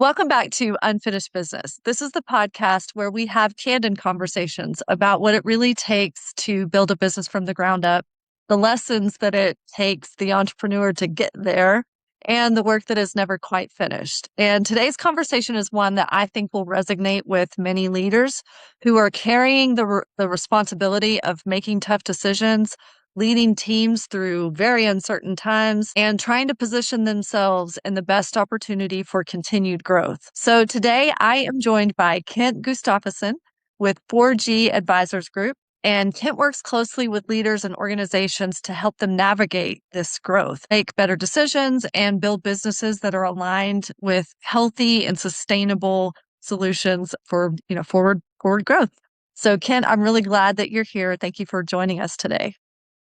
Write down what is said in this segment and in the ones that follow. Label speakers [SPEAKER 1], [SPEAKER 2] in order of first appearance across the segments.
[SPEAKER 1] Welcome back to Unfinished Business. This is the podcast where we have candid conversations about what it really takes to build a business from the ground up, the lessons that it takes the entrepreneur to get there, and the work that is never quite finished. And today's conversation is one that I think will resonate with many leaders who are carrying the responsibility of making tough decisions, leading teams through very uncertain times, and trying to position themselves in the best opportunity for continued growth. So today I am joined by Kent Gustafson with 4G Advisors Group. And Kent works closely with leaders and organizations to help them navigate this growth, make better decisions, and build businesses that are aligned with healthy and sustainable solutions for forward growth. So Kent, I'm really glad that you're here. Thank you for joining us today.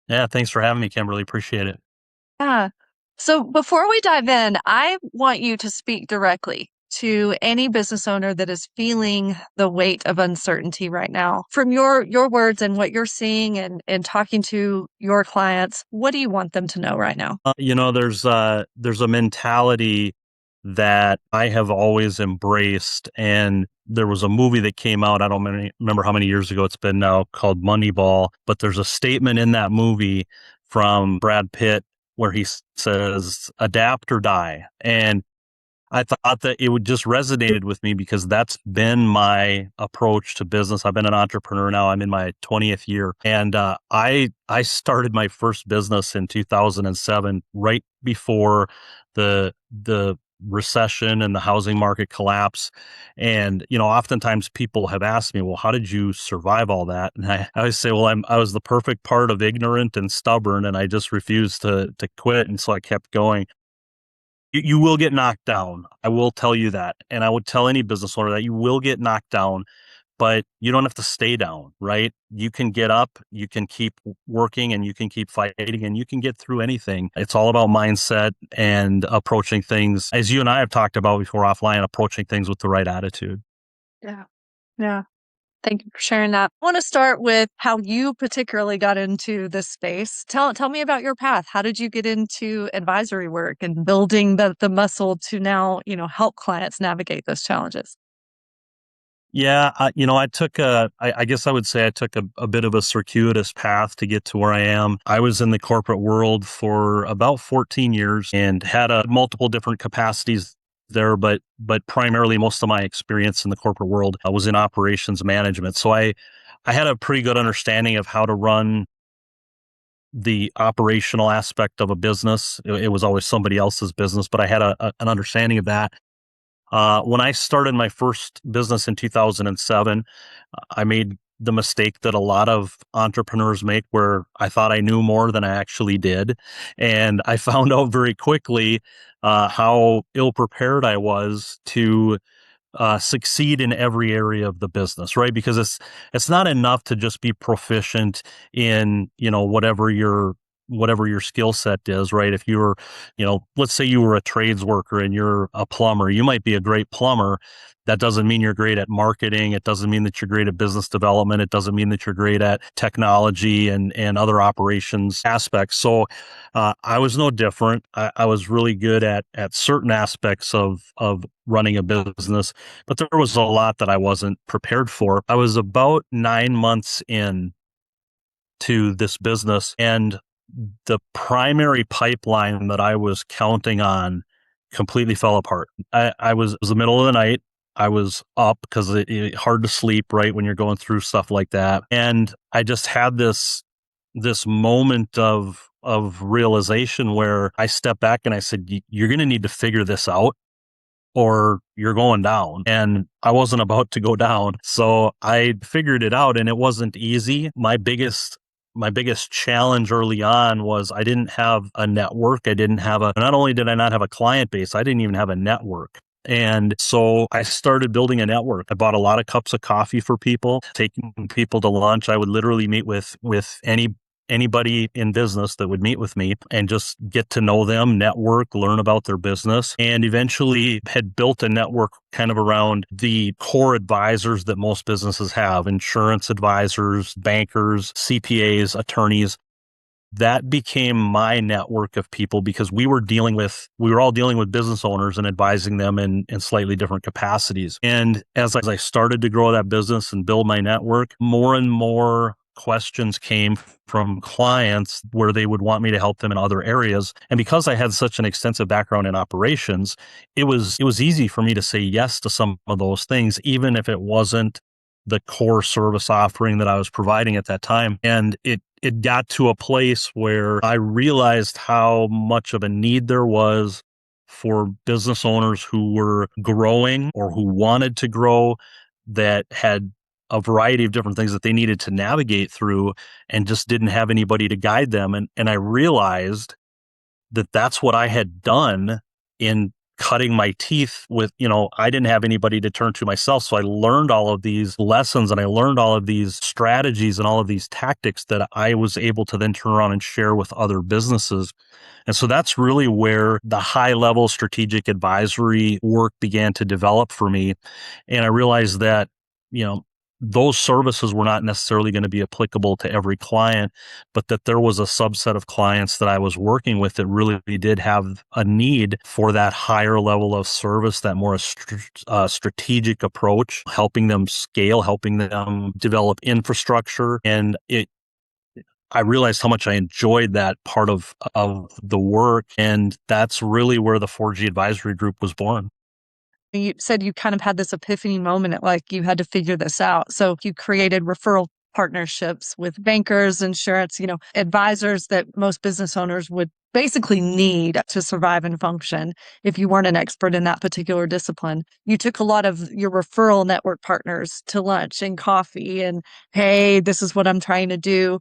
[SPEAKER 2] Yeah, thanks for having me, Kimberly. Appreciate it.
[SPEAKER 1] Yeah. So before we dive in, I want you to speak directly to any business owner that is feeling the weight of uncertainty right now. From your words and what you're seeing and talking to your clients, what do you want them to know right now?
[SPEAKER 2] There's a mentality that I have always embraced, and there was a movie that came out. I don't remember how many years ago it's been now, called Moneyball. But there's a statement in that movie from Brad Pitt where he says, "Adapt or die." And I thought that it would just resonated with me because that's been my approach to business. I've been an entrepreneur now. I'm in my 20th year. And I started my first business in 2007, right before the recession and the housing market collapse. And, oftentimes people have asked me, well, how did you survive all that? And I always say, well, I was the perfect part of ignorant and stubborn, and I just refused to quit. And so I kept going. You will get knocked down. I will tell you that. And I would tell any business owner that you will get knocked down, but you don't have to stay down, right? You can get up, you can keep working, and you can keep fighting, and you can get through anything. It's all about mindset and approaching things, as you and I have talked about before offline, approaching things with the right attitude.
[SPEAKER 1] Yeah. Yeah. Thank you for sharing that. I want to start with how you particularly got into this space. Tell me about your path. How did you get into advisory work and building the muscle to now, help clients navigate those challenges?
[SPEAKER 2] Yeah, I guess I would say I took a bit of a circuitous path to get to where I am. I was in the corporate world for about 14 years and had multiple different capacities there, but primarily most of my experience in the corporate world was in operations management. So I had a pretty good understanding of how to run the operational aspect of a business. It was always somebody else's business, but I had an understanding of that. When I started my first business in 2007, I made the mistake that a lot of entrepreneurs make, where I thought I knew more than I actually did. And I found out very quickly how ill prepared I was to succeed in every area of the business, right? Because it's not enough to just be proficient in, whatever your skill set is, right? If you're, let's say you were a trades worker and you're a plumber, you might be a great plumber. That doesn't mean you're great at marketing. It doesn't mean that you're great at business development. It doesn't mean that you're great at technology and other operations aspects. So I was no different. I was really good at certain aspects of running a business, but there was a lot that I wasn't prepared for. I was about 9 months in to this business, and the primary pipeline that I was counting on completely fell apart. It was the middle of the night. I was up because it's hard to sleep, right, when you're going through stuff like that. And I just had this moment of realization where I stepped back and I said, you're going to need to figure this out or you're going down. And I wasn't about to go down. So I figured it out, and it wasn't easy. My biggest challenge early on was I didn't have a network. Not only did I not have a client base, I didn't even have a network. And so I started building a network. I bought a lot of cups of coffee for people, taking people to lunch. I would literally meet with anybody in business that would meet with me and just get to know them, network, learn about their business, and eventually had built a network kind of around the core advisors that most businesses have: insurance advisors, bankers, CPAs, attorneys. that became my network of people because we were all dealing with business owners and advising them in slightly different capacities. And as I started to grow that business and build my network, more and more questions came from clients where they would want me to help them in other areas. And because I had such an extensive background in operations, it was easy for me to say yes to some of those things, even if it wasn't the core service offering that I was providing at that time. And it got to a place where I realized how much of a need there was for business owners who were growing or who wanted to grow, that had a variety of different things that they needed to navigate through and just didn't have anybody to guide them. And I realized that that's what I had done in cutting my teeth with, I didn't have anybody to turn to myself. So I learned all of these lessons and I learned all of these strategies and all of these tactics that I was able to then turn around and share with other businesses. And so that's really where the high level strategic advisory work began to develop for me. And I realized that, those services were not necessarily going to be applicable to every client, but that there was a subset of clients that I was working with that really did have a need for that higher level of service, that more strategic approach, helping them scale, helping them develop infrastructure. And I realized how much I enjoyed that part of the work. And that's really where the 4G Advisory Group was born.
[SPEAKER 1] You said you kind of had this epiphany moment, like you had to figure this out. So you created referral partnerships with bankers, insurance, advisors that most business owners would basically need to survive and function if you weren't an expert in that particular discipline. You took a lot of your referral network partners to lunch and coffee and, hey, this is what I'm trying to do.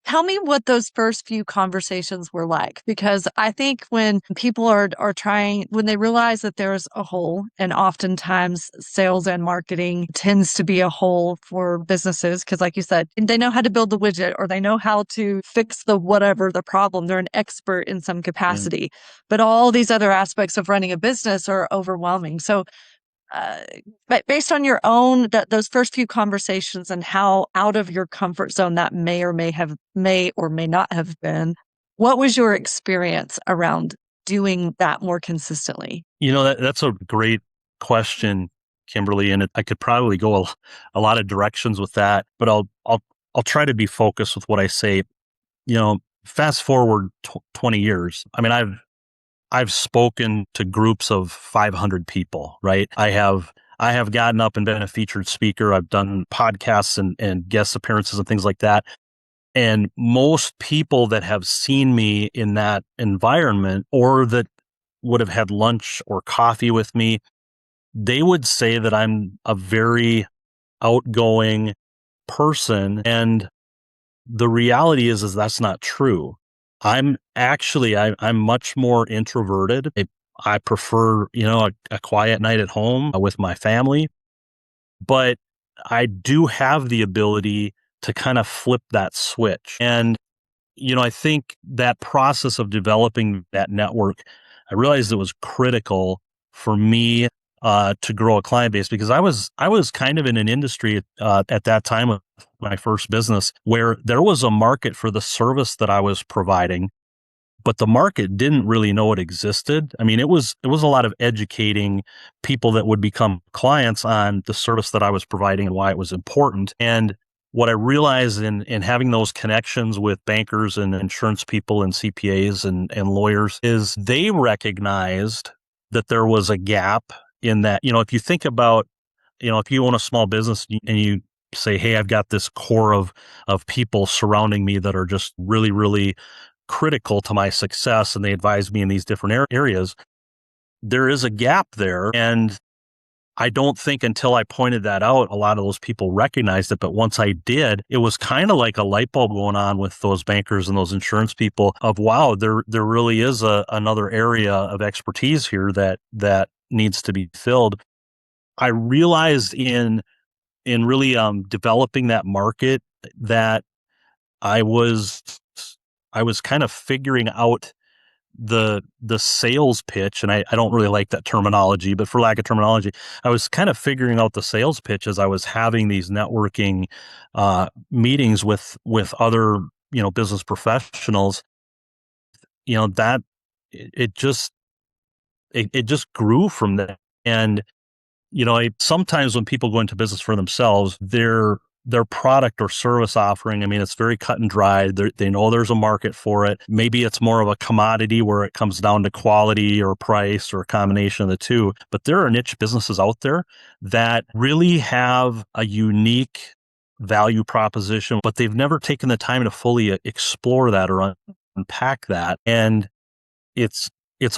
[SPEAKER 1] Tell me what those first few conversations were like, because I think when people are trying, when they realize that there's a hole, and oftentimes sales and marketing tends to be a hole for businesses, because like you said, they know how to build the widget or they know how to fix whatever the problem. They're an expert in some capacity, but all these other aspects of running a business are overwhelming. So but based on your own, those first few conversations and how out of your comfort zone that may or may not have been, what was your experience around doing that more consistently?
[SPEAKER 2] That's a great question, Kimberly, and I could probably go a lot of directions with that, but I'll try to be focused with what I say. Fast forward 20 years. I mean, I've spoken to groups of 500 people, right? I have gotten up and been a featured speaker. I've done podcasts and guest appearances and things like that. And most people that have seen me in that environment or that would have had lunch or coffee with me, they would say that I'm a very outgoing person. And the reality is that's not true. I'm much more introverted. I prefer, a quiet night at home with my family, but I do have the ability to kind of flip that switch. And, I think that process of developing that network, I realized it was critical for me to grow a client base because I was kind of in an industry at that time of my first business where there was a market for the service that I was providing, but the market didn't really know it existed. I mean, it was a lot of educating people that would become clients on the service that I was providing and why it was important. And what I realized in having those connections with bankers and insurance people and CPAs and lawyers is they recognized that there was a gap in that. If you think about, if you own a small business and you say, hey, I've got this core of people surrounding me that are just really, really critical to my success, and they advise me in these different areas, there is a gap there. And I don't think until I pointed that out, a lot of those people recognized it. But once I did, it was kind of like a light bulb going on with those bankers and those insurance people of, wow, there really is another area of expertise here that needs to be filled. I realized in really developing that market that I was kind of figuring out the sales pitch, and I don't really like that terminology, but for lack of terminology, I was kind of figuring out the sales pitch as I was having these networking meetings with other business professionals, that it just it just grew from that. And sometimes when people go into business for themselves, their product or service offering, I mean, it's very cut and dried. They know there's a market for it. Maybe it's more of a commodity where it comes down to quality or price or a combination of the two. But there are niche businesses out there that really have a unique value proposition, but they've never taken the time to fully explore that or unpack that. And it's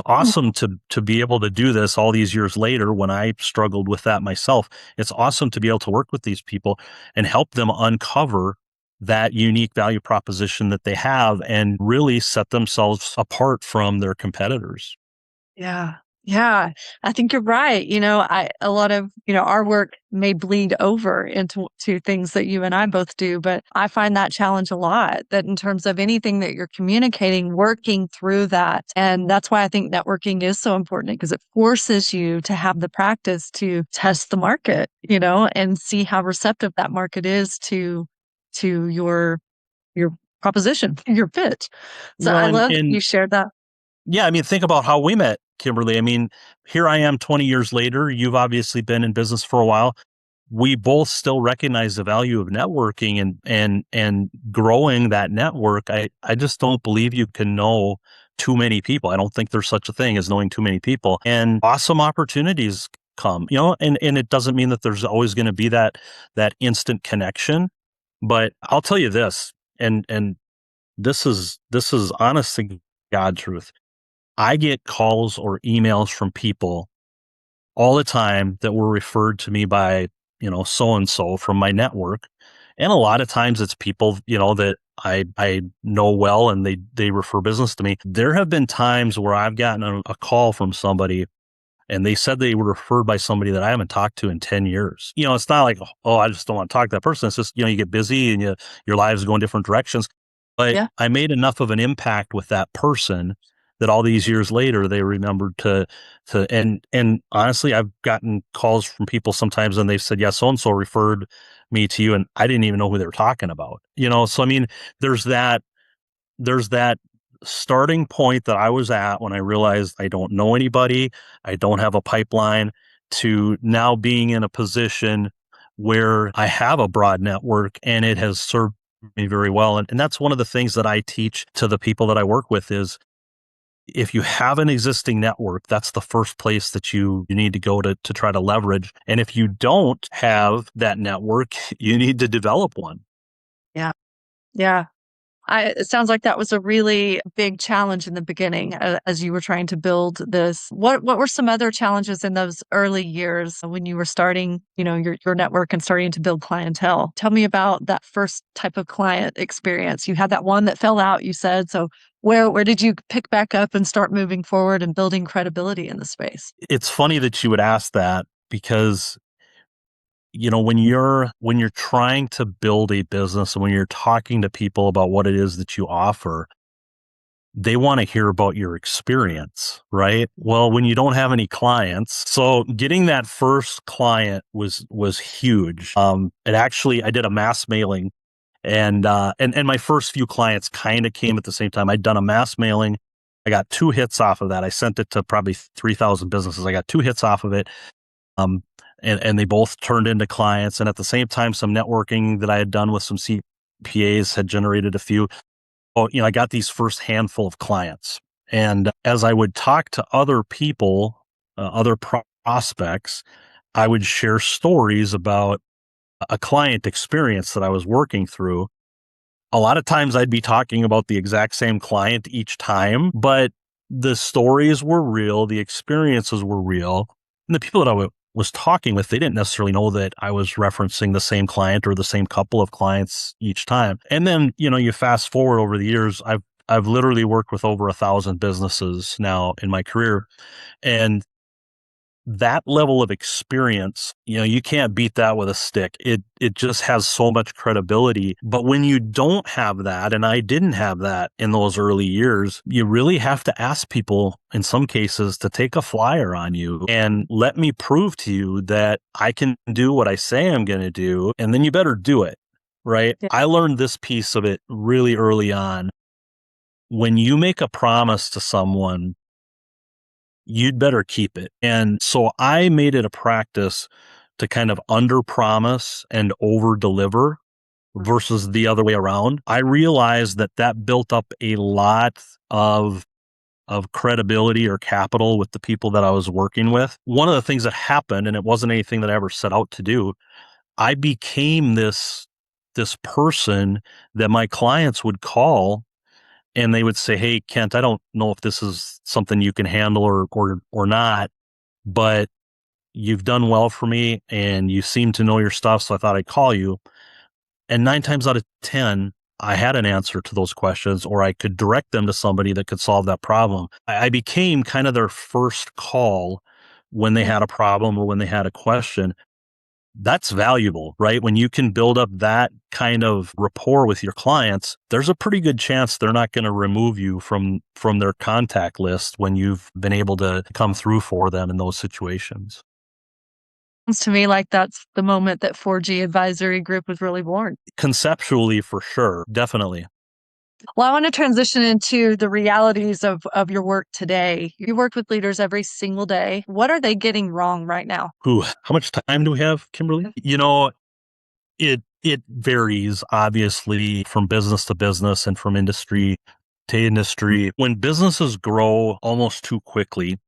[SPEAKER 2] awesome to be able to do this all these years later when I struggled with that myself. It's awesome to be able to work with these people and help them uncover that unique value proposition that they have and really set themselves apart from their competitors.
[SPEAKER 1] Yeah. Yeah. I think you're right. A lot of, our work may bleed over into things that you and I both do, but I find that challenge a lot, that in terms of anything that you're communicating, working through that. And that's why I think networking is so important, because it forces you to have the practice to test the market, and see how receptive that market is to your proposition, your pitch. So
[SPEAKER 2] Well,
[SPEAKER 1] I
[SPEAKER 2] and
[SPEAKER 1] love that
[SPEAKER 2] and
[SPEAKER 1] you shared that.
[SPEAKER 2] yeah, I mean, think about how we met, Kimberly. I mean, here I am 20 years later. You've obviously been in business for a while. We both still recognize the value of networking and growing that network. I just don't believe you can know too many people. I don't think there's such a thing as knowing too many people. And awesome opportunities come, and it doesn't mean that there's always going to be that instant connection. But I'll tell you this, and this is honest to God truth. I get calls or emails from people all the time that were referred to me by, so and so from my network. And a lot of times it's people, that I know well and they refer business to me. There have been times where I've gotten a call from somebody and they said they were referred by somebody that I haven't talked to in 10 years. It's not like, oh, I just don't want to talk to that person. It's just, you get busy and your lives go in different directions. But
[SPEAKER 1] Yeah.
[SPEAKER 2] I made enough of an impact with that person that all these years later they remembered and honestly, I've gotten calls from people sometimes and they've said, yeah, so and so referred me to you, and I didn't even know who they were talking about. So I mean, there's that starting point that I was at when I realized I don't know anybody, I don't have a pipeline, to now being in a position where I have a broad network and it has served me very well. And that's one of the things that I teach to the people that I work with is if you have an existing network, that's the first place that you need to go to try to leverage. And if you don't have that network, you need to develop one.
[SPEAKER 1] Yeah. Yeah. It sounds like that was a really big challenge in the beginning, as you were trying to build this. What were some other challenges in those early years when you were starting, your network and starting to build clientele? Tell me about that first type of client experience. You had that one that fell out, you said. So where did you pick back up and start moving forward and building credibility in the space?
[SPEAKER 2] It's funny that you would ask that because when you're trying to build a business and when you're talking to people about what it is that you offer, they want to hear about your experience, right? Well, when you don't have any clients, so getting that first client was huge. And actually I did a mass mailing and my first few clients kind of came at the same time. I'd done a mass mailing. I got 2 hits off of that. I sent it to probably 3,000 businesses. I got 2 hits off of it. Um, and they both turned into clients. And at the same time, some networking that I had done with some CPAs had generated a few. Oh, I got these first handful of clients. And as I would talk to other people, other prospects, I would share stories about a client experience that I was working through. A lot of times I'd be talking about the exact same client each time, but the stories were real, the experiences were real. And the people that was talking with, they didn't necessarily know that I was referencing the same client or the same couple of clients each time. And then, you fast forward over the years, I've literally worked with over 1,000 businesses now in my career. And that level of experience, you can't beat that with a stick. It just has so much credibility. But when you don't have that, and I didn't have that in those early years, you really have to ask people in some cases to take a flyer on you and let me prove to you that I can do what I say I'm going to do. And then you better do it. right?
[SPEAKER 1] Yeah.
[SPEAKER 2] I learned this piece of it really early on. When you make a promise to someone, you'd better keep it. And so I made it a practice to kind of under promise and over deliver versus the other way around. I realized that that built up a lot of credibility or capital with the people that I was working with. One of the things that happened, and it wasn't anything that I ever set out to do, I became this person that my clients would call and they would say, "Hey, Kent, I don't know if this is something you can handle or not, but you've done well for me and you seem to know your stuff, so I thought I'd call you." And 9 times out of 10, I had an answer to those questions, or I could direct them to somebody that could solve that problem. I became kind of their first call when they had a problem or when they had a question. That's valuable, right? When you can build up that kind of rapport with your clients, there's a pretty good chance they're not going to remove you from their contact list when you've been able to come through for them in those situations.
[SPEAKER 1] Sounds to me like that's the moment that 4G Advisory Group was really born.
[SPEAKER 2] Conceptually, for sure, definitely.
[SPEAKER 1] Well, I want to transition into the realities of your work today. You work with leaders every single day. What are they getting wrong right now?
[SPEAKER 2] Ooh, how much time do we have, Kimberly? It varies obviously from business to business and from industry to industry. When businesses grow almost too quickly,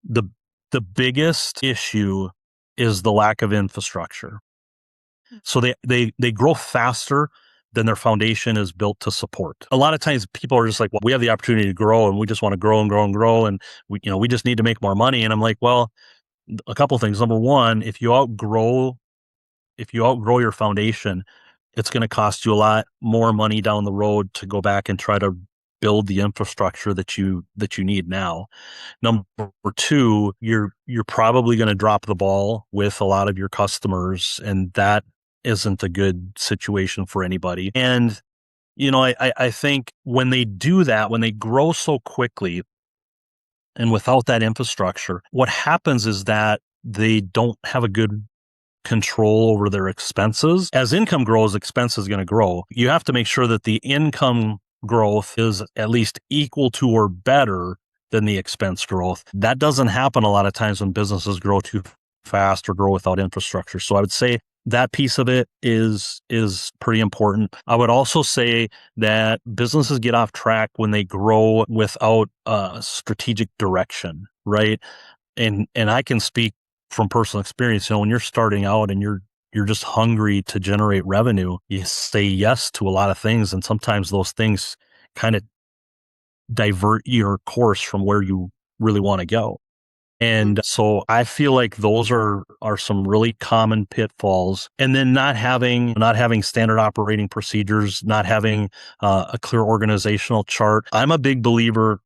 [SPEAKER 2] the the biggest issue is the lack of infrastructure. So they grow faster than their foundation is built to support. A lot of times people are just like, well, we have the opportunity to grow and we just want to grow and grow and grow and we just need to make more money. And I'm like, well, a couple of things. Number one, if you outgrow your foundation, it's going to cost you a lot more money down the road to go back and try to build the infrastructure that you need now. Number two, you're probably going to drop the ball with a lot of your customers, and that isn't a good situation for anybody. And I think when they do that, when they grow so quickly and without that infrastructure, what happens is that they don't have a good control over their expenses. As income grows, expense is going to grow. You have to make sure that the income growth is at least equal to or better than the expense growth. That doesn't happen a lot of times when businesses grow too fast or grow without infrastructure. So I would say that piece of it is pretty important. I would also say that businesses get off track when they grow without strategic direction, right? And I can speak from personal experience. When you're starting out and you're just hungry to generate revenue, you say yes to a lot of things, and sometimes those things kind of divert your course from where you really want to go. And so I feel like those are some really common pitfalls. And then not having standard operating procedures, not having a clear organizational chart. I'm a big believer,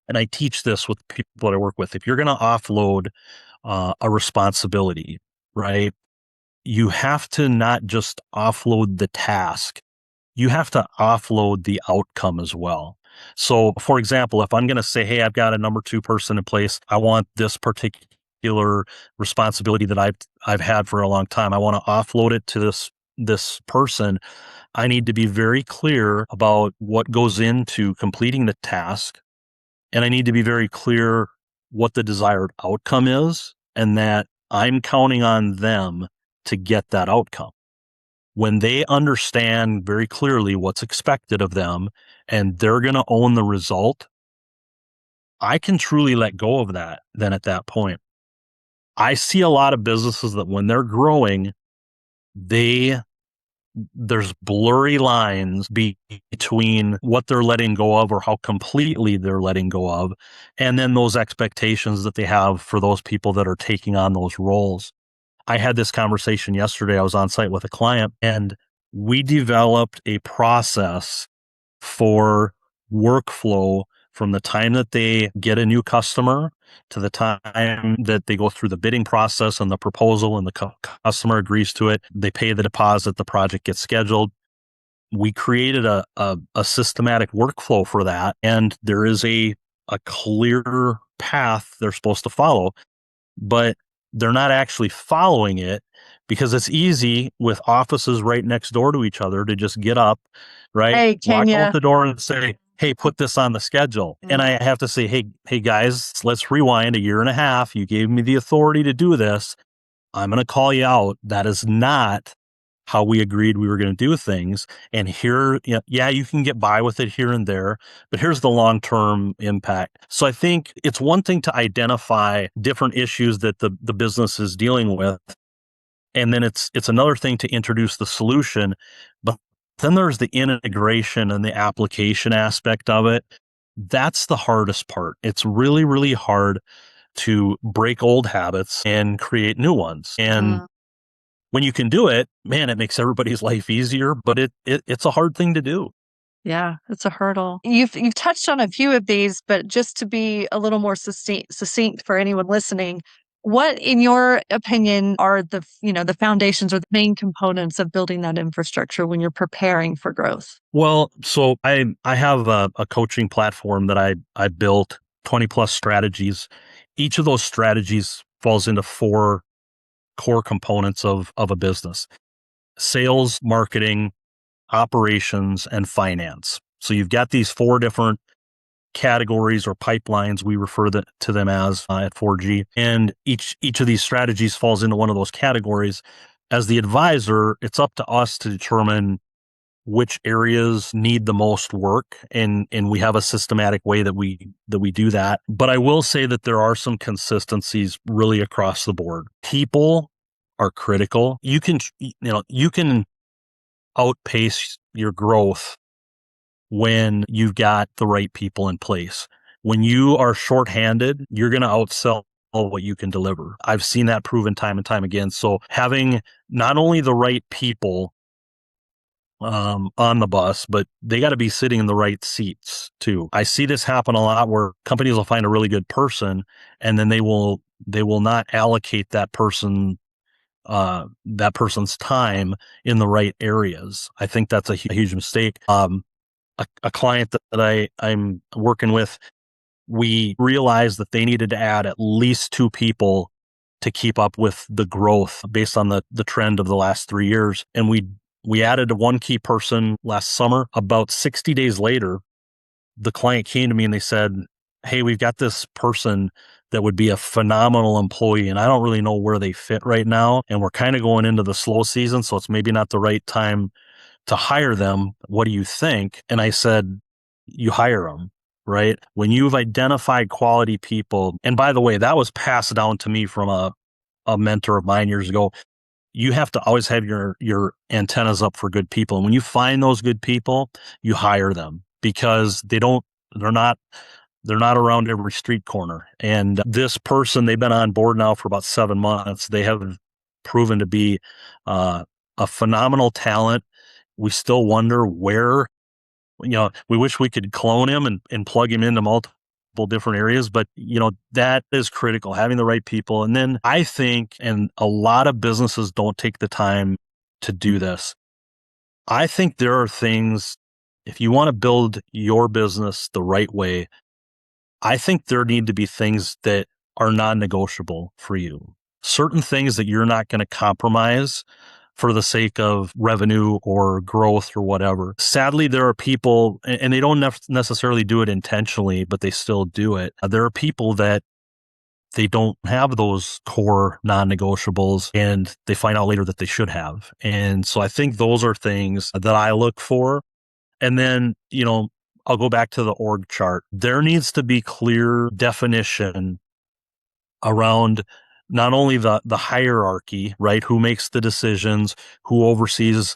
[SPEAKER 2] and I teach this with people that I work with. If you're going to offload a responsibility, right? You have to not just offload the task, you have to offload the outcome as well. So, for example, if I'm going to say, hey, I've got a number two person in place, I want this particular responsibility that I've had for a long time. I want to offload it to this person. I need to be very clear about what goes into completing the task, and I need to be very clear what the desired outcome is, and that I'm counting on them to get that outcome. When they understand very clearly what's expected of them and they're going to own the result, I can truly let go of that then at that point. I see a lot of businesses that when they're growing, there's blurry lines between what they're letting go of or how completely they're letting go of, and then those expectations that they have for those people that are taking on those roles. I had this conversation yesterday. I was on site with a client and we developed a process for workflow from the time that they get a new customer to the time that they go through the bidding process and the proposal and the customer agrees to it. They pay the deposit, the project gets scheduled. We created a systematic workflow for that. And there is a clear path they're supposed to follow, but they're not actually following it because it's easy with offices right next door to each other to just get up, right?
[SPEAKER 1] Hey,
[SPEAKER 2] Walk out
[SPEAKER 1] Kenya.
[SPEAKER 2] the door and say, hey, put this on the schedule. And I have to say, hey guys, let's rewind a year and a half. You gave me the authority to do this. I'm going to call you out. That is not how we agreed we were going to do things. And here, yeah, you can get by with it here and there, but here's the long-term impact. So I think it's one thing to identify different issues that the business is dealing with. And then it's another thing to introduce the solution. But then there's the integration and the application aspect of it. That's the hardest part. It's really, really hard to break old habits and create new ones. And when you can do it, man, it makes everybody's life easier, but it's a hard thing to do.
[SPEAKER 1] Yeah, it's a hurdle. You've touched on a few of these, but just to be a little more succinct for anyone listening, what, in your opinion, are the foundations or the main components of building that infrastructure when you're preparing for growth?
[SPEAKER 2] Well, so I have a coaching platform that I built, 20 plus strategies. Each of those strategies falls into four core components of a business: sales, marketing, operations, and finance. So you've got these four different categories or pipelines, we refer to them as at 4G. And each of these strategies falls into one of those categories. As the advisor, it's up to us to determine which areas need the most work, and we have a systematic way that we do that. But I will say that there are some consistencies really across the board. People are critical. You can outpace your growth when you've got the right people in place. When you are shorthanded, you're going to outsell what you can deliver. I've seen that proven time and time again. So having not only the right people on the bus, but they got to be sitting in the right seats too. I see this happen a lot where companies will find a really good person and then they will not allocate that person's time in the right areas. I think that's a huge mistake. A client that I'm working with, we realized that they needed to add at least 2 people to keep up with the growth based on the trend of the last 3 years. And we added one key person last summer. About 60 days later, the client came to me and they said, hey, we've got this person that would be a phenomenal employee, and I don't really know where they fit right now. And we're kind of going into the slow season, so it's maybe not the right time to hire them. What do you think? And I said, you hire them, right? When you've identified quality people, and by the way, that was passed down to me from a mentor of mine years ago. You have to always have your antennas up for good people. And when you find those good people, you hire them, because they're not around every street corner. And this person, they've been on board now for about 7 months. They have proven to be a phenomenal talent. We still wonder where, we wish we could clone him and plug him into multiple different areas, but that is critical, having the right people. And then I think, and a lot of businesses don't take the time to do this, I think there are things, if you want to build your business the right way, I think there need to be things that are non-negotiable for you. Certain things that you're not going to compromise for the sake of revenue or growth or whatever. Sadly, there are people, and they don't necessarily do it intentionally, but they still do it. There are people that they don't have those core non-negotiables, and they find out later that they should have. And so I think those are things that I look for. And then, I'll go back to the org chart. There needs to be clear definition around not only the hierarchy, right? Who makes the decisions, who oversees,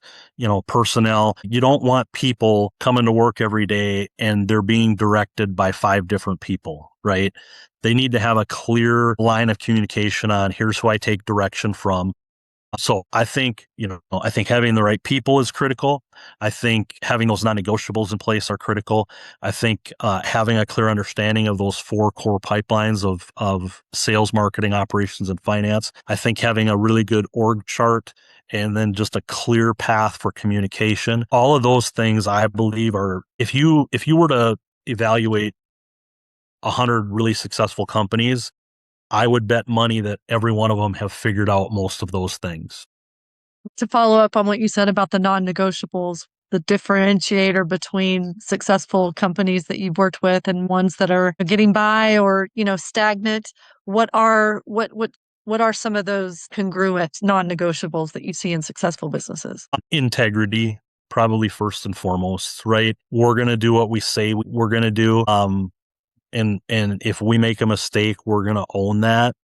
[SPEAKER 2] personnel. You don't want people coming to work every day and they're being directed by 5 different people, right? They need to have a clear line of communication on, here's who I take direction from. So I think having the right people is critical. I think having those non-negotiables in place are critical. I think having a clear understanding of those 4 core pipelines of sales, marketing, operations, and finance. I think having a really good org chart and then just a clear path for communication. All of those things, I believe, are, if you were to evaluate 100 really successful companies, I would bet money that every one of them have figured out most of those things.
[SPEAKER 1] To follow up on what you said about the non-negotiables, the differentiator between successful companies that you've worked with and ones that are getting by or, stagnant, what are some of those congruent non-negotiables that you see in successful businesses?
[SPEAKER 2] Integrity, probably first and foremost, right? We're going to do what we say we're going to do. And if we make a mistake, we're going to own that.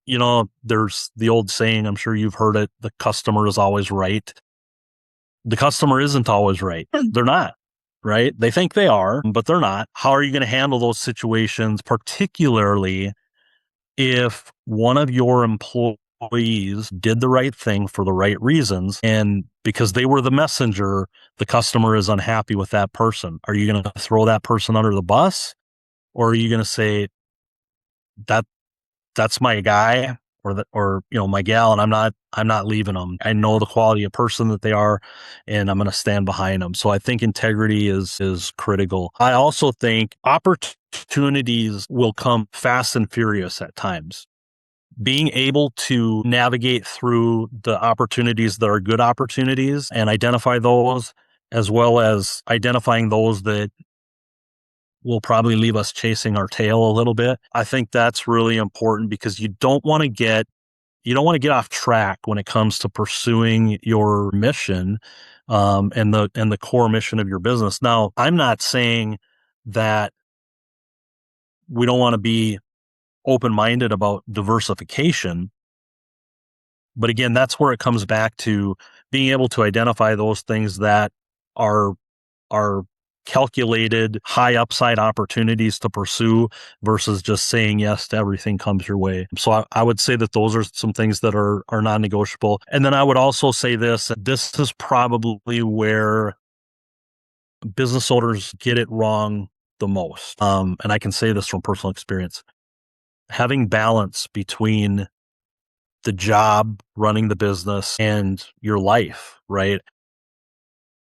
[SPEAKER 2] There's the old saying, I'm sure you've heard it, the customer is always right. The customer isn't always right. They're not, right? They think they are, but they're not. How are you going to handle those situations, particularly if one of your employees did the right thing for the right reasons, and because they were the messenger, the customer is unhappy with that person? Are you going to throw that person under the bus? Or are you going to say that that's my guy or my gal, and I'm not leaving them. I know the quality of person that they are, and I'm going to stand behind them. So I think integrity is critical. I also think opportunities will come fast and furious at times. Being able to navigate through the opportunities that are good opportunities and identify those, as well as identifying those that will probably leave us chasing our tail a little bit. I think that's really important because you don't want to get off track when it comes to pursuing your mission, and the core mission of your business. Now, I'm not saying that we don't want to be open-minded about diversification, but again, that's where it comes back to being able to identify those things that are calculated high upside opportunities to pursue versus just saying yes to everything comes your way. So I would say that those are some things that are non-negotiable. And then I would also say this is probably where business owners get it wrong the most. And I can say this from personal experience. Having balance between the job, running the business, and your life, right?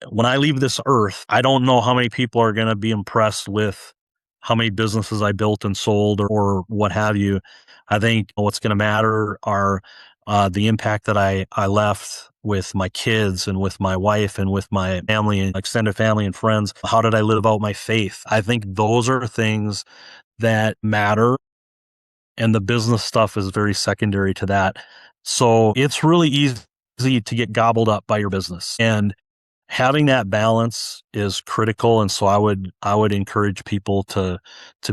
[SPEAKER 2] When I leave this earth, I don't know how many people are going to be impressed with how many businesses I built and sold or what have you. I think what's going to matter are the impact that I left with my kids and with my wife and with my family and extended family and friends. How did I live out my faith? I think those are things that matter, and the business stuff is very secondary to that. So it's really easy to get gobbled up by your business, and having that balance is critical. And so I would encourage people to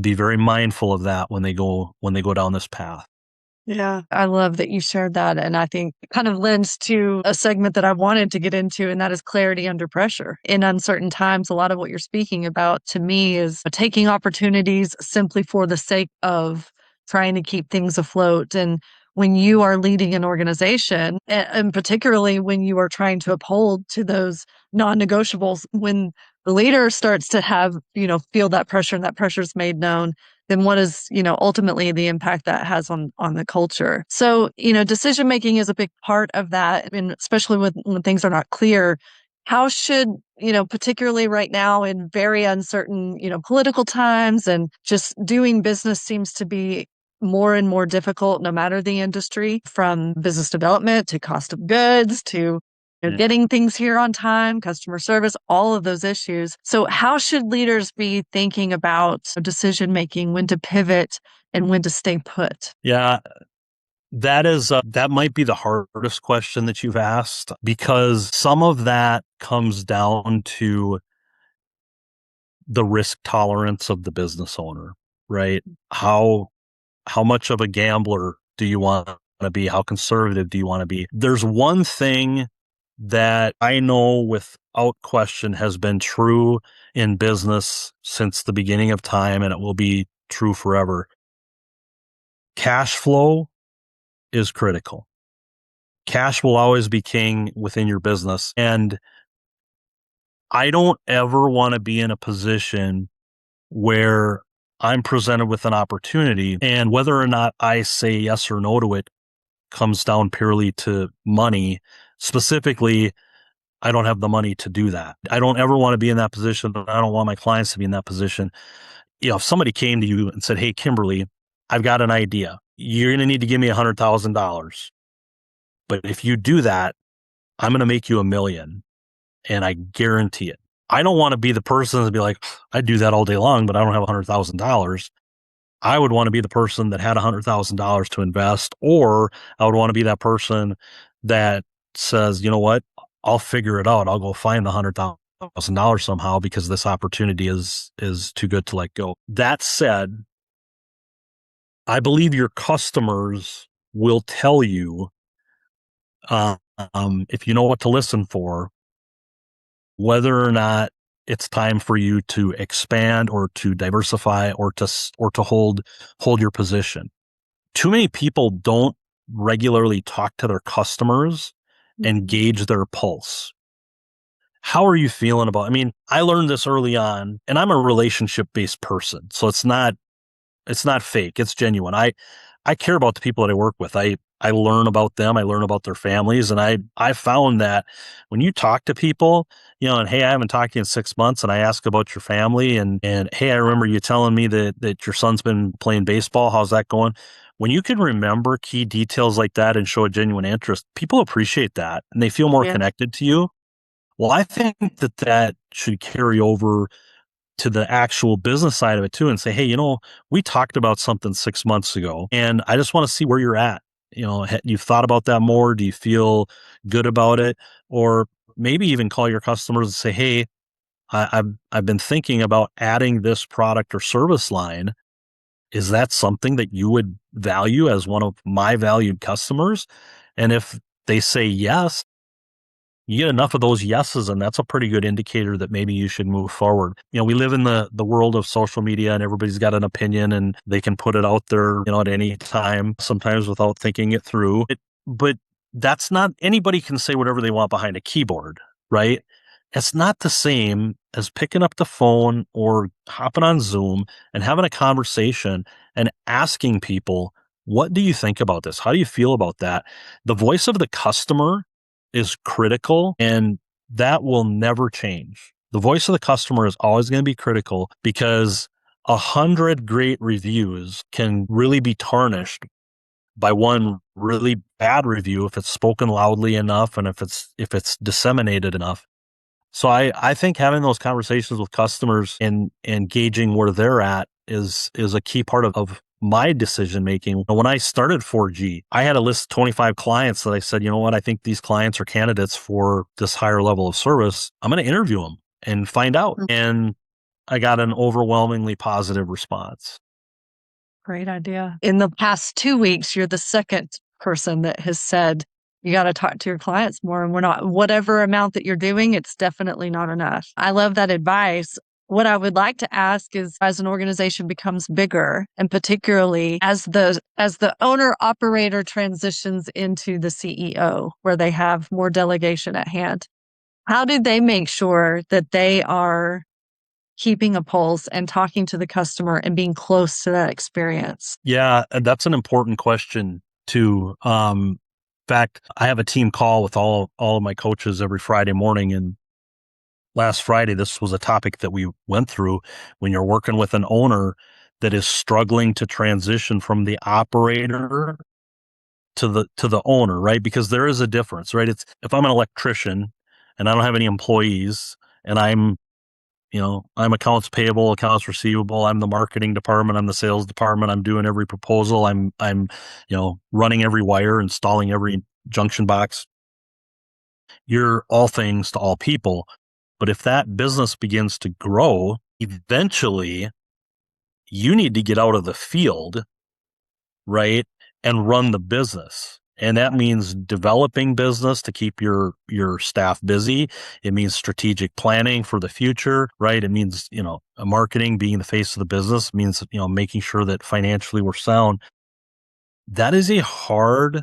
[SPEAKER 2] be very mindful of that when they go down this path.
[SPEAKER 1] Yeah, I love that you shared that. And I think it kind of lends to a segment that I wanted to get into, and that is clarity under pressure. In uncertain times, a lot of what you're speaking about to me is taking opportunities simply for the sake of trying to keep things afloat. And when you are leading an organization, and particularly when you are trying to uphold to those non-negotiables, when the leader starts to have, feel that pressure and that pressure is made known, then what is, ultimately the impact that has on the culture. So, decision making is a big part of that. I mean, especially when things are not clear. How should, particularly right now in very uncertain, political times, and just doing business seems to be more and more difficult no matter the industry, from business development to cost of goods to getting things here on time, customer service, all of those issues. So how should leaders be thinking about decision making, when to pivot and when to stay put?
[SPEAKER 2] Yeah, that might be the hardest question that you've asked, because some of that comes down to the risk tolerance of the business owner, right? How much of a gambler do you want to be? How conservative do you want to be? There's one thing that I know without question has been true in business since the beginning of time, and it will be true forever. Cash flow is critical. Cash will always be king within your business. And I don't ever want to be in a position where I'm presented with an opportunity, and whether or not I say yes or no to it comes down purely to money. Specifically, I don't have the money to do that. I don't ever want to be in that position. I don't want my clients to be in that position. If somebody came to you and said, "Hey, Kimberly, I've got an idea. You're going to need to give me $100,000. But if you do that, I'm going to make you $1 million, and I guarantee it. I don't want to be the person to be like, I do that all day long, but I don't have $100,000. I would want to be the person that had $100,000 to invest, or I would want to be that person that says, you know what, I'll figure it out. I'll go find the $100,000 somehow because this opportunity is too good to let go. That said, I believe your customers will tell you, if you know what to listen for, whether or not it's time for you to expand or to diversify or to hold your position. Too many people don't regularly talk to their customers and gauge their pulse. How are you feeling about? I mean, I learned this early on, and I'm a relationship-based person, so it's not fake. It's genuine. I care about the people that I work with. I learn about them. I learn about their families. And I found that when you talk to people, and hey, I haven't talked to you in 6 months, and I ask about your family, and hey, I remember you telling me that your son's been playing baseball. How's that going? When you can remember key details like that and show a genuine interest, people appreciate that and they feel more connected to you. Well, I think that should carry over to the actual business side of it too, and say, hey, we talked about something 6 months ago, and I just want to see where you're at. You've thought about that more. Do you feel good about it? Or maybe even call your customers and say, hey, I've been thinking about adding this product or service line. Is that something that you would value as one of my valued customers? And if they say yes, you get enough of those yeses, and that's a pretty good indicator that maybe you should move forward. We live in the world of social media, and everybody's got an opinion, and they can put it out there, at any time, sometimes without thinking it through. But that's not, anybody can say whatever they want behind a keyboard, right? It's not the same as picking up the phone or hopping on Zoom and having a conversation and asking people, what do you think about this? How do you feel about that? The voice of the customer is critical, and that will never change. The voice of the customer is always going to be critical, because 100 great reviews can really be tarnished by one really bad review if it's spoken loudly enough and if it's disseminated enough. So I think having those conversations with customers and gauging where they're at is a key part of my decision making. When I started 4G, I had a list of 25 clients that I said, you know what, I think these clients are candidates for this higher level of service. I'm going to interview them and find out. And I got an overwhelmingly positive response.
[SPEAKER 1] Great idea. In the past 2 weeks, you're the second person that has said, you got to talk to your clients more. And whatever amount that you're doing, it's definitely not enough. I love that advice. What I would like to ask is, as an organization becomes bigger, and particularly as the owner operator transitions into the CEO, where they have more delegation at hand, how do they make sure that they are keeping a pulse and talking to the customer and being close to that experience?
[SPEAKER 2] Yeah, that's an important question too. In fact, I have a team call with all of my coaches every Friday morning, and last Friday, this was a topic that we went through. When you're working with an owner that is struggling to transition from the operator to the owner, right? Because there is a difference, right? It's, if I'm an electrician and I don't have any employees, and I'm accounts payable, accounts receivable, I'm the marketing department, I'm the sales department, I'm doing every proposal, I'm running every wire, installing every junction box. You're all things to all people. But if that business begins to grow, eventually you need to get out of the field, right, and run the business. And that means developing business to keep your staff busy. It means strategic planning for the future, right? It means, marketing, being the face of the business. It means, making sure that financially we're sound. That is a hard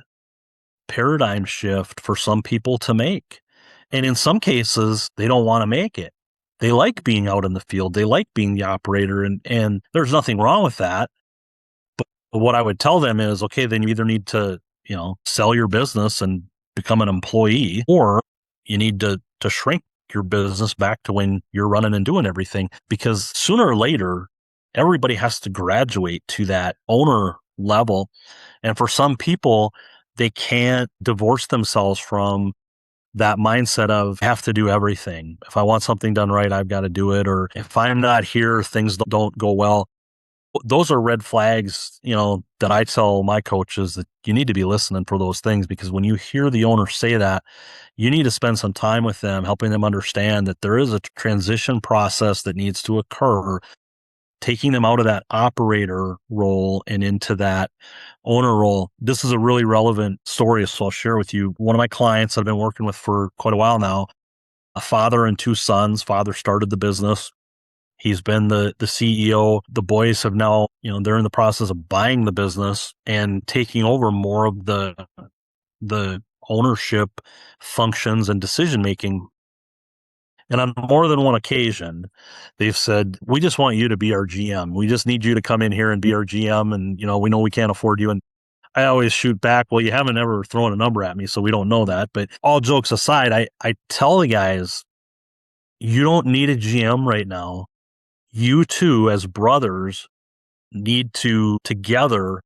[SPEAKER 2] paradigm shift for some people to make. And in some cases, they don't want to make it. They like being out in the field. They like being the operator, and there's nothing wrong with that. But what I would tell them is, okay, then you either need to, sell your business and become an employee, or you need to shrink your business back to when you're running and doing everything, because sooner or later, everybody has to graduate to that owner level. And for some people, they can't divorce themselves from that mindset of I have to do everything. If I want something done right, I've got to do it. Or if I'm not here, things don't go well. Those are red flags, that I tell my coaches that you need to be listening for those things, because when you hear the owner say that, you need to spend some time with them, helping them understand that there is a transition process that needs to occur, taking them out of that operator role and into that owner role. This is a really relevant story, so I'll share with you. One of my clients that I've been working with for quite a while now, a father and two sons. Father started the business. He's been the CEO. The boys have now, they're in the process of buying the business and taking over more of the ownership functions and decision making. And on more than one occasion, they've said, we just want you to be our GM. We just need you to come in here and be our GM. And, we know we can't afford you. And I always shoot back, well, you haven't ever thrown a number at me, so we don't know that. But all jokes aside, I tell the guys, you don't need a GM right now. You two, as brothers, need to together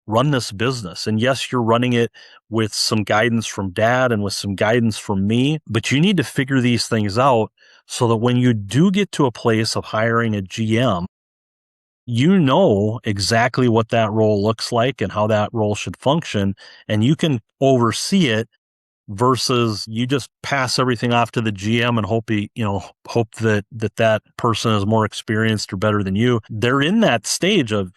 [SPEAKER 2] run this business. And yes, you're running it with some guidance from dad and with some guidance from me, but you need to figure these things out so that when you do get to a place of hiring a GM, you know exactly what that role looks like and how that role should function, and you can oversee it versus you just pass everything off to the GM and hope that person is more experienced or better than you. They're in that stage of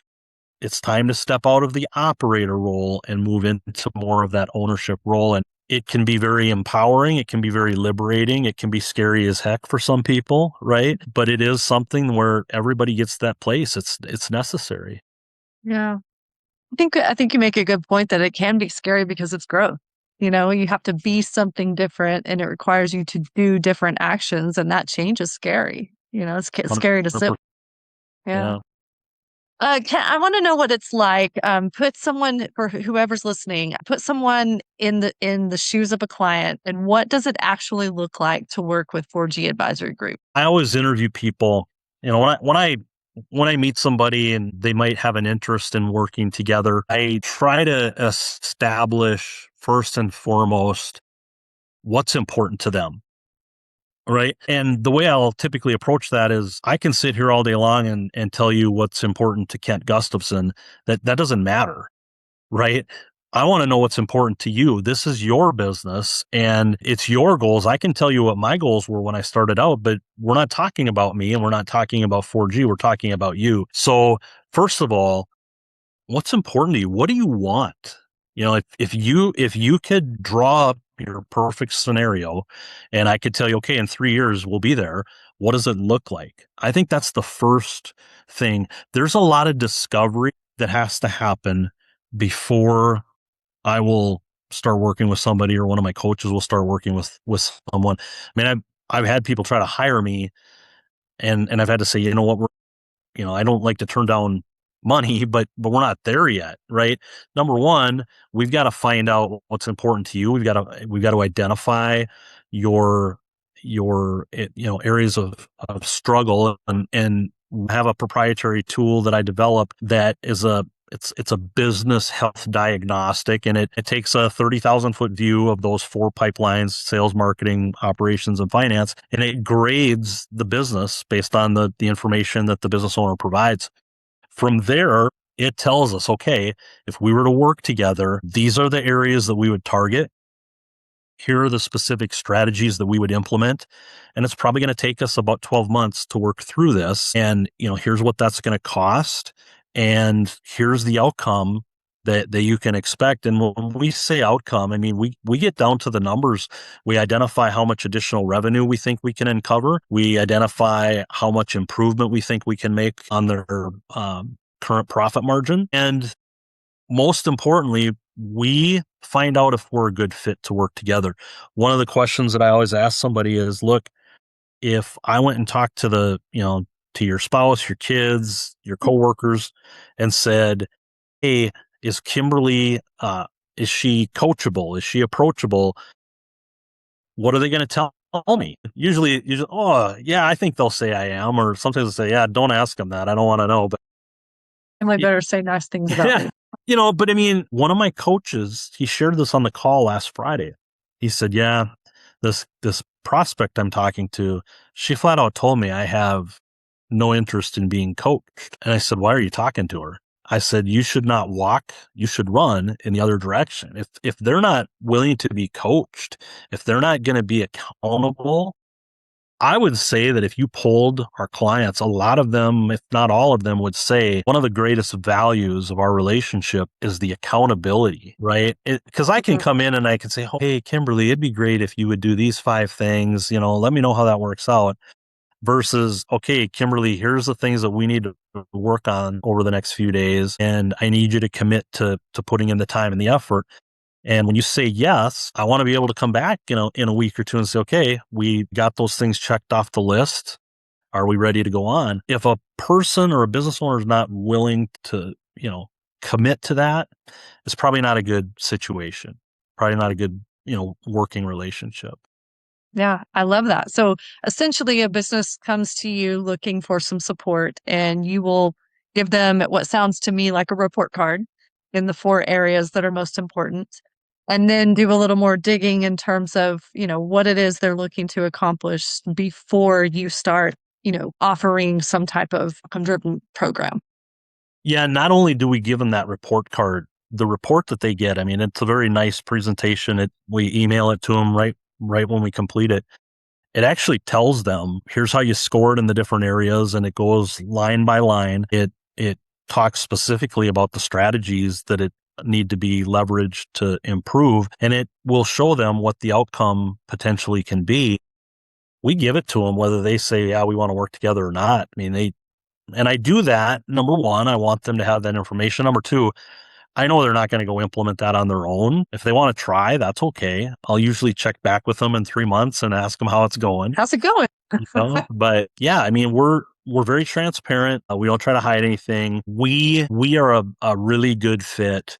[SPEAKER 2] it's time to step out of the operator role and move into more of that ownership role. And it can be very empowering. It can be very liberating. It can be scary as heck for some people, right? But it is something where everybody gets that place. It's necessary.
[SPEAKER 1] Yeah. I think you make a good point that it can be scary because it's growth. You have to be something different and it requires you to do different actions, and that change is scary. It's scary to sit.
[SPEAKER 2] 100%.
[SPEAKER 1] Yeah.
[SPEAKER 2] Yeah.
[SPEAKER 1] I want to know what it's like. Put someone, for whoever's listening, put someone in the shoes of a client, and what does it actually look like to work with 4G Advisory Group?
[SPEAKER 2] I always interview people, when I meet somebody and they might have an interest in working together, I try to establish first and foremost what's important to them. Right. And the way I'll typically approach that is I can sit here all day long and tell you what's important to Kent Gustafson. That doesn't matter. Right. I want to know what's important to you. This is your business and it's your goals. I can tell you what my goals were when I started out, but we're not talking about me and we're not talking about 4G. We're talking about you. So first of all, what's important to you? What do you want? If you could draw up your perfect scenario and I could tell you, okay, in 3 years we'll be there, what does it look like? I think that's the first thing. There's a lot of discovery that has to happen before I will start working with somebody or one of my coaches will start working with someone. I mean, I've had people try to hire me and I've had to say, you know what, I don't like to turn down money, but we're not there yet, right? Number one, we've got to find out what's important to you. We've got to identify your areas of struggle and have a proprietary tool that I develop that is it's a business health diagnostic, and it takes a 30,000 foot view of those four pipelines: sales, marketing, operations, and finance, and it grades the business based on the information that the business owner provides. From there, it tells us, okay, if we were to work together, these are the areas that we would target. Here are the specific strategies that we would implement. And it's probably going to take us about 12 months to work through this. And, here's what that's going to cost. And here's the outcome that you can expect. And when we say outcome, I mean, we get down to the numbers. We identify how much additional revenue we think we can uncover. We identify how much improvement we think we can make on their current profit margin. And most importantly, we find out if we're a good fit to work together. One of the questions that I always ask somebody is, look, if I went and talked to to your spouse, your kids, your coworkers, and said, hey, is Kimberly, is she coachable? Is she approachable? What are they going to tell me? Usually, oh, yeah, I think they'll say I am. Or sometimes they'll say, yeah, don't ask them that. I don't want to know. But
[SPEAKER 1] I better say nice things about me.
[SPEAKER 2] But I mean, one of my coaches, he shared this on the call last Friday. He said, yeah, this prospect I'm talking to, she flat out told me, I have no interest in being coached. And I said, why are you talking to her? I said, you should not walk, you should run in the other direction. If they're not willing to be coached, if they're not going to be accountable, I would say that if you polled our clients, a lot of them, if not all of them, would say one of the greatest values of our relationship is the accountability, right? Because I can
[SPEAKER 1] Mhm.
[SPEAKER 2] come in and I can say, oh, hey, Kimberly, it'd be great if you would do these 5 things, let me know how that works out. Versus, okay, Kimberly, here's the things that we need to work on over the next few days. And I need you to commit to putting in the time and the effort. And when you say yes, I want to be able to come back, in a week or two and say, okay, we got those things checked off the list. Are we ready to go on? If a person or a business owner is not willing to, commit to that, it's probably not a good situation. Probably not a good, working relationship.
[SPEAKER 1] Yeah, I love that. So essentially, a business comes to you looking for some support, and you will give them what sounds to me like a report card in the 4 areas that are most important, and then do a little more digging in terms of, what it is they're looking to accomplish before you start, offering some type of program.
[SPEAKER 2] Yeah, not only do we give them that report card, the report that they get, I mean, it's a very nice presentation. We email it to them right when we complete it. It actually tells them, here's how you scored in the different areas, and it goes line by line. It talks specifically about the strategies that it need to be leveraged to improve, and it will show them what the outcome potentially can be. We give it to them whether they say, yeah, we want to work together or not. I mean, and I do that. Number one, I want them to have that information. Number two, I know they're not going to go implement that on their own. If they want to try, that's okay. I'll usually check back with them in 3 months and ask them how it's going.
[SPEAKER 1] How's it going?
[SPEAKER 2] But yeah, I mean, we're very transparent. We don't try to hide anything. We are a really good fit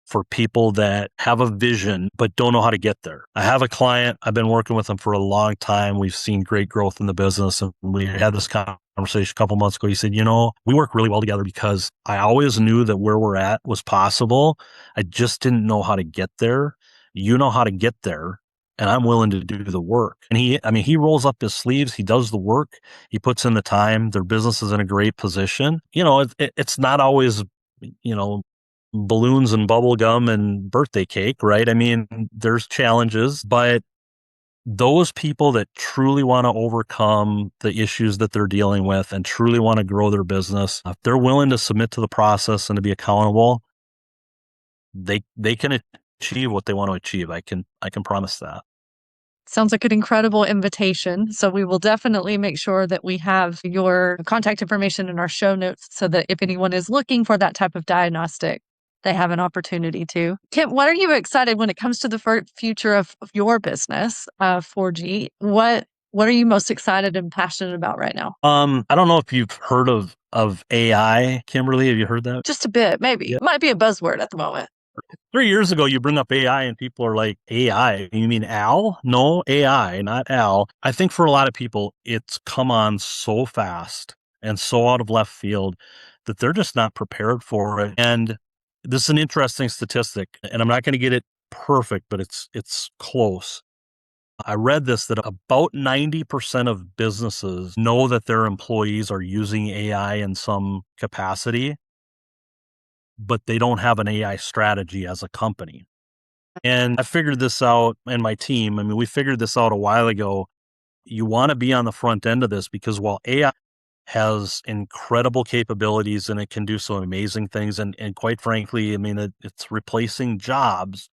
[SPEAKER 2] for people that have a vision but don't know how to get there. I have a client, I've been working with them for a long time. We've seen great growth in the business. And we had this conversation a couple months ago. He said, we work really well together because I always knew that where we're at was possible. I just didn't know how to get there. You know how to get there. And I'm willing to do the work. And he rolls up his sleeves. He does the work. He puts in the time. Their business is in a great position. It's not always, you know, balloons and bubble gum and birthday cake, right? I mean, there's challenges, but those people that truly want to overcome the issues that they're dealing with and truly want to grow their business, if they're willing to submit to the process and to be accountable, they can achieve what they want to achieve. I can promise that.
[SPEAKER 1] Sounds like an incredible invitation. So we will definitely make sure that we have your contact information in our show notes so that if anyone is looking for that type of diagnostic, they have an opportunity to. Kim, what are you excited when it comes to the future of your business, 4G? What are you most excited and passionate about right now?
[SPEAKER 2] I don't know if you've heard of AI, Kimberly. Have you heard that?
[SPEAKER 1] Just a bit, maybe.
[SPEAKER 2] Yeah.
[SPEAKER 1] It might be a buzzword at the moment.
[SPEAKER 2] 3 years ago, you bring up AI and people are like, AI? You mean Al? No, AI, not Al. I think for a lot of people, it's come on so fast and so out of left field that they're just not prepared for it. And this is an interesting statistic, and I'm not going to get it perfect, but it's close. I read this that about 90% of businesses know that their employees are using AI in some capacity, but they don't have an AI strategy as a company. And I figured this out, and my team, I mean, we figured this out a while ago. You want to be on the front end of this because while AI has incredible capabilities and it can do some amazing things, and quite frankly, I mean, it's replacing jobs.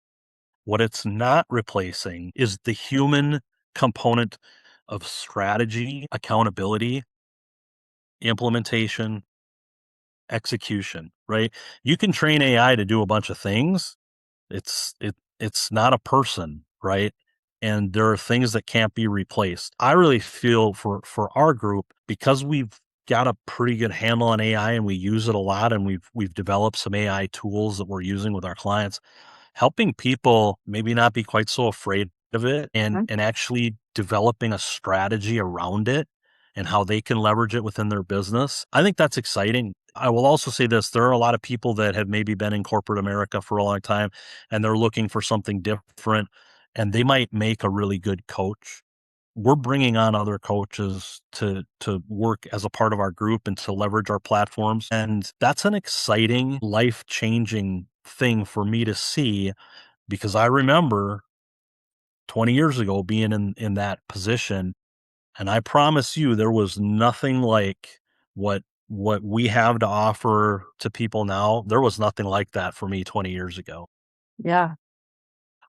[SPEAKER 2] What it's not replacing is the human component of strategy, accountability, implementation, execution, right? You can train AI to do a bunch of things. It's not a person, right? And there are things that can't be replaced. I really feel for our group, because we've got a pretty good handle on AI and we use it a lot, and we've developed some AI tools that we're using with our clients, helping people maybe not be quite so afraid of it, and actually developing a strategy around it and how they can leverage it within their business. I think that's exciting. I will also say this, there are a lot of people that have maybe been in corporate America for a long time and they're looking for something different. and they might make a really good coach. We're bringing on other coaches to work as a part of our group and to leverage our platforms. And that's an exciting, life-changing thing for me to see, because I remember 20 years ago being in that position, and I promise you there was nothing like what what we have to offer to people now. There was nothing like that for me 20 years ago.
[SPEAKER 1] Yeah.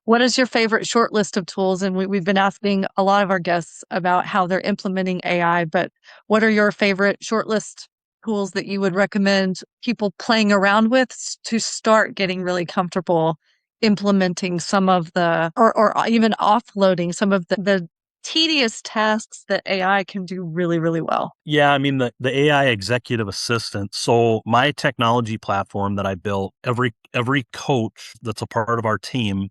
[SPEAKER 1] What is your favorite short list of tools? And we've been asking a lot of our guests about how they're implementing AI, but what are your favorite short list tools that you would recommend people playing around with to start getting really comfortable implementing some of or even offloading some of the tedious tasks that AI can do really, really well?
[SPEAKER 2] Yeah, I mean the AI executive assistant. So my technology platform that I built, every coach that's a part of our team,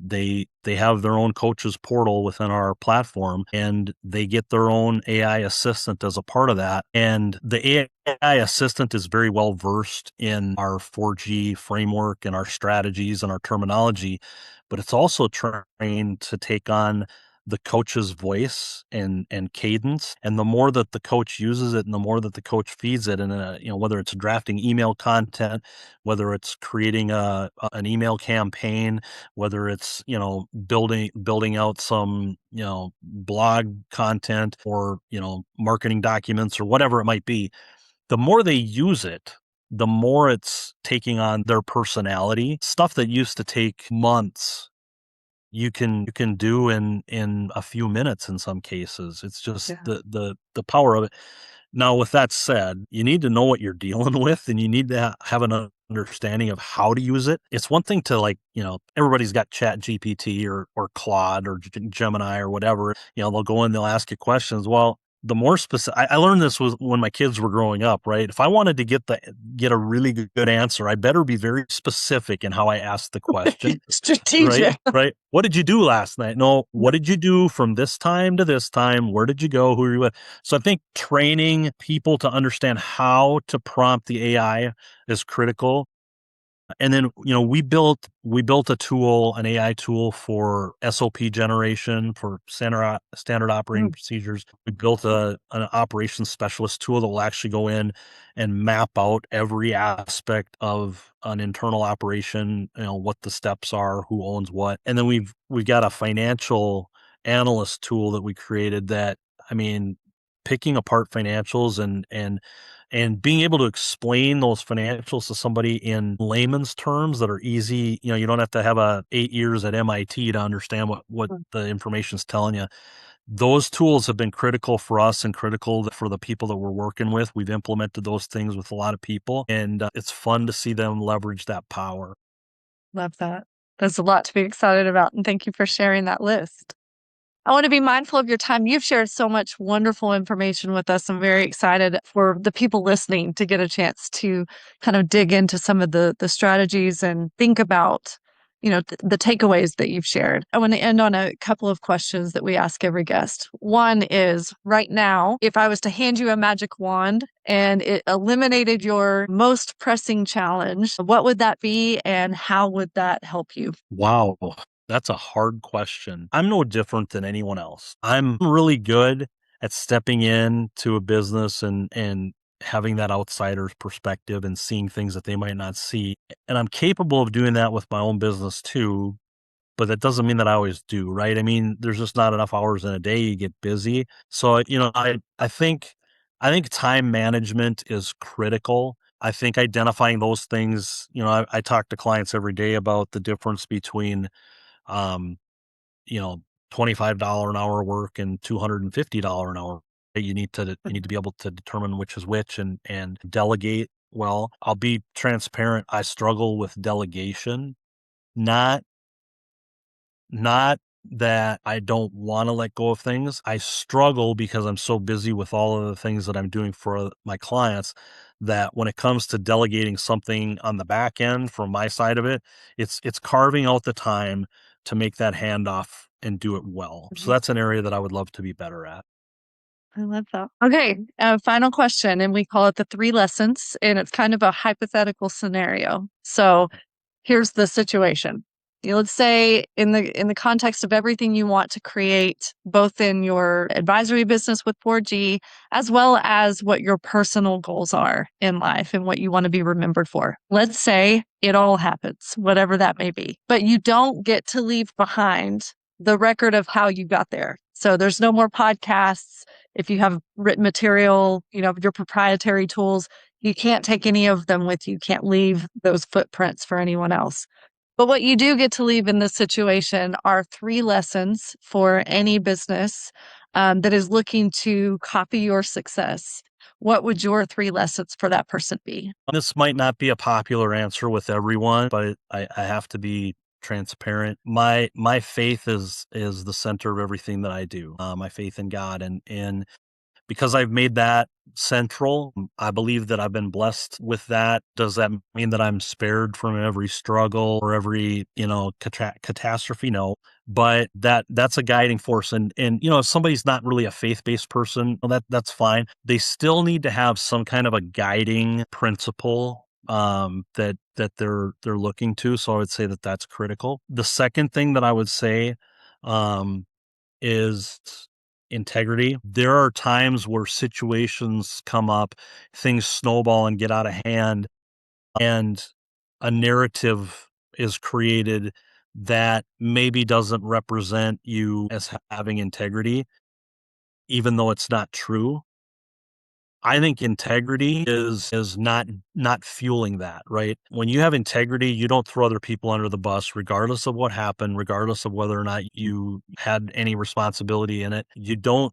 [SPEAKER 2] they have their own coaches portal within our platform, and they get their own AI assistant as a part of that. And the AI assistant is very well versed in our 4G framework and our strategies and our terminology, but it's also trained to take on the coach's voice and cadence. And the more that the coach uses it and the more that the coach feeds it, and whether it's drafting email content, whether it's creating an email campaign, whether it's building out some blog content, or marketing documents, or whatever it might be, the more they use it, the more it's taking on their personality. Stuff that used to take months, you can do in a few minutes in some cases. It's just
[SPEAKER 1] Yeah.
[SPEAKER 2] the power of it. Now, with that said, you need to know what you're dealing with, and you need to have an understanding of how to use it. It's one thing to, everybody's got Chat GPT or Claude or Gemini or whatever. They'll go in, they'll ask you questions. Well, the more specific, I learned this was when my kids were growing up, right? If I wanted to get a really good answer, I better be very specific in how I ask the question. Right,
[SPEAKER 1] Strategic.
[SPEAKER 2] right. "What did you do last night?" No, "What did you do from this time to this time? Where did you go? Who are you with?" So I think training people to understand how to prompt the AI is critical. And then, we built a tool, an AI tool for SOP generation, for standard operating
[SPEAKER 1] Mm,
[SPEAKER 2] procedures. We built an operations specialist tool that will actually go in and map out every aspect of an internal operation, what the steps are, who owns what. And then we've got a financial analyst tool that we created that, I mean, picking apart financials and being able to explain those financials to somebody in layman's terms that are easy. You don't have to have 8 years at MIT to understand what
[SPEAKER 1] mm.
[SPEAKER 2] the information's telling you. Those tools have been critical for us and critical for the people that we're working with. We've implemented those things with a lot of people, and it's fun to see them leverage that power.
[SPEAKER 1] Love that. There's a lot to be excited about, and thank you for sharing that list. I want to be mindful of your time. You've shared so much wonderful information with us. I'm very excited for the people listening to get a chance to kind of dig into some of the strategies and think about, the takeaways that you've shared. I want to end on a couple of questions that we ask every guest. One is, right now, if I was to hand you a magic wand and it eliminated your most pressing challenge, what would that be and how would that help you?
[SPEAKER 2] Wow. That's a hard question. I'm no different than anyone else. I'm really good at stepping into a business and having that outsider's perspective and seeing things that they might not see. And I'm capable of doing that with my own business too, but that doesn't mean that I always do, right? I mean, there's just not enough hours in a day. You get busy. So, I think time management is critical. I think identifying those things, I talk to clients every day about the difference between um, you know, $25 an hour work and $250 an hour. You need to be able to determine which is which and delegate well. I'll be transparent. I struggle with delegation, not not that I don't want to let go of things. I struggle because I'm so busy with all of the things that I'm doing for my clients, that when it comes to delegating something on the back end from my side of it, it's carving out the time to make that handoff and do it well. So
[SPEAKER 1] Mhm.
[SPEAKER 2] that's an area that I would love to be better at.
[SPEAKER 1] I love that. Okay, final question, and we call it the three lessons, and it's kind of a hypothetical scenario. So here's the situation. Let's say in the context of everything you want to create, both in your advisory business with 4G, as well as what your personal goals are in life and what you want to be remembered for. Let's say it all happens, whatever that may be, but you don't get to leave behind the record of how you got there. So there's no more podcasts. If you have written material, your proprietary tools, you can't take any of them with you. You can't leave those footprints for anyone else. But what you do get to leave in this situation are 3 lessons for any business that is looking to copy your success. What would your 3 lessons for that person be?
[SPEAKER 2] This might not be a popular answer with everyone, but I have to be transparent. My faith is the center of everything that I do. My faith in God, and because I've made that central, I believe that I've been blessed with that. Does that mean that I'm spared from every struggle or every, catastrophe? No, but that's a guiding force. And if somebody's not really a faith-based person, well, that's fine. They still need to have some kind of a guiding principle that they're looking to. So I would say that that's critical. The second thing that I would say um is integrity. There are times where situations come up, things snowball and get out of hand, and a narrative is created that maybe doesn't represent you as having integrity, even though it's not true. I think integrity is not fueling that, right? When you have integrity, you don't throw other people under the bus, regardless of what happened, regardless of whether or not you had any responsibility in it. You don't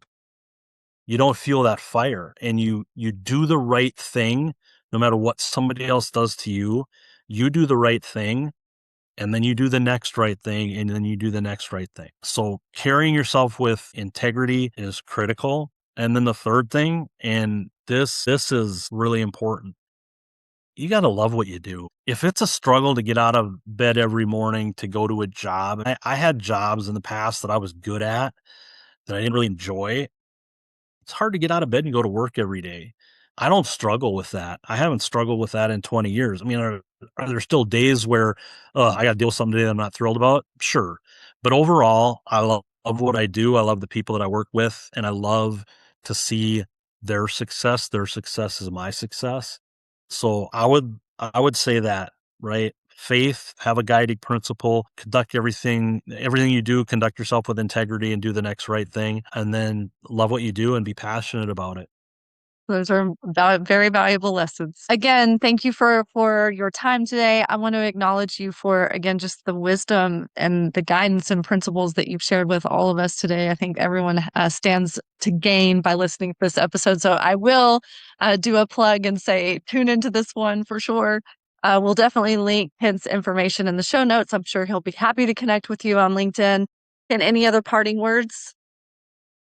[SPEAKER 2] feel that fire, and you do the right thing no matter what somebody else does to you. You do the right thing, and then you do the next right thing, and then you do the next right thing. So carrying yourself with integrity is critical. And then the third thing, and this is really important, you got to love what you do. If it's a struggle to get out of bed every morning to go to a job, I had jobs in the past that I was good at that I didn't really enjoy. It's hard to get out of bed and go to work every day. I don't struggle with that. I haven't struggled with that in 20 years. I mean, are there still days where I got to deal with something today that I'm not thrilled about? Sure. But overall, I love what I do. I love the people that I work with, and I love to see their success. Their success is my success. So I would say that, right? Faith, have a guiding principle, conduct everything you do, conduct yourself with integrity and do the next right thing, and then love what you do and be passionate about it.
[SPEAKER 1] Those are very valuable lessons. Again, thank you for your time today. I want to acknowledge you for, again, just the wisdom and the guidance and principles that you've shared with all of us today. I think everyone stands to gain by listening to this episode. So I will do a plug and say, tune into this one for sure. We'll definitely link Kent's information in the show notes. I'm sure he'll be happy to connect with you on LinkedIn. And any other parting words?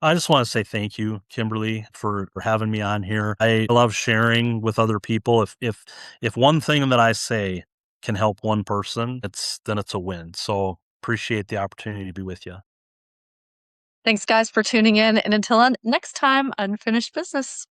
[SPEAKER 2] I just want to say thank you, Kimberly, for having me on here. I love sharing with other people. If one thing that I say can help one person, then it's a win. So appreciate the opportunity to be with you.
[SPEAKER 1] Thanks, guys, for tuning in. And until next time, Unfinished Business.